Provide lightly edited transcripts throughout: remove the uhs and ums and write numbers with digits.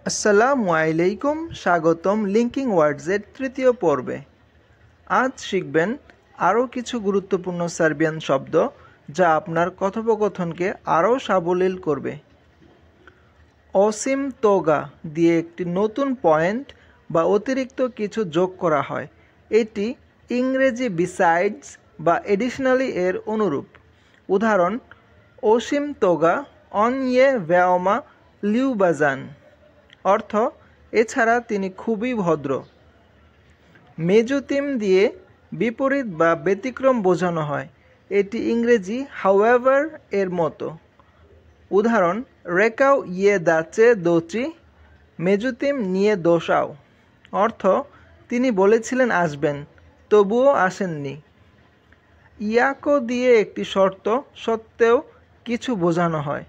আসসালামু আলাইকুম, স্বাগতম লিঙ্কিং ওয়ার্ডসের তৃতীয় পর্বে। আজ শিখবেন আরও কিছু গুরুত্বপূর্ণ সার্বিয়ান শব্দ যা আপনার কথোপকথনকে আরও সাবলীল করবে। অসীম তোগা দিয়ে একটি নতুন পয়েন্ট বা অতিরিক্ত কিছু যোগ করা হয়। এটি ইংরেজি বিসাইডস বা এডিশনালি এর অনুরূপ। উদাহরণ: অসীম তোগা অন ইয়ে ভেওমা লিউবাজান, অর্থ এছাড়া তিনি খুবই ভদ্র। মেজুতিম দিয়ে বিপরীত বা ব্যতিক্রম বোঝানো হয়। এটি ইংরেজি হাউএভার এর মতো। উদাহরণ: রেকাও ইয়ে দাচে দোচি মেজুতিম নিয়ে দোসাও, অর্থ তিনি বলেছিলেন আসবেন, তবুও আসেননি। ইয়াকো দিয়ে একটি শর্ত সত্ত্বেও কিছু বোঝানো হয়।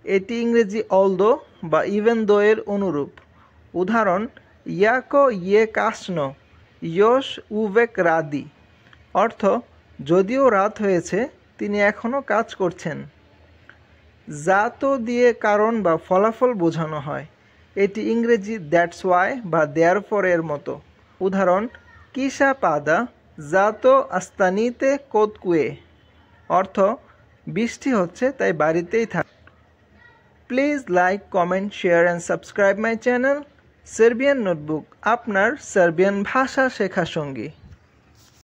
এটি ইংরেজি অলদো বা ইভেন দো এর অনুরূপ। উদাহরণ: ইয়াকো ইয়ে কাসনো ইয়োশ উভেক রাদি, অর্থ যদিও রাত হয়েছে তিনি এখনও কাজ করছেন। জাতো দিয়ে কারণ বা ফলাফল বোঝানো হয়। এটি ইংরেজি দ্যাটস ওয়াই বা দেয়ারফর এর মতো। উদাহরণ: কিসা পাদা জাতো আস্তানিতে কোতকুয়ে, অর্থ বৃষ্টি হচ্ছে তাই বাড়িতেই থাক। Please like, comment, share and subscribe my channel Serbian notebook, আপনার সার্বিয়ান ভাষা শেখা সঙ্গী।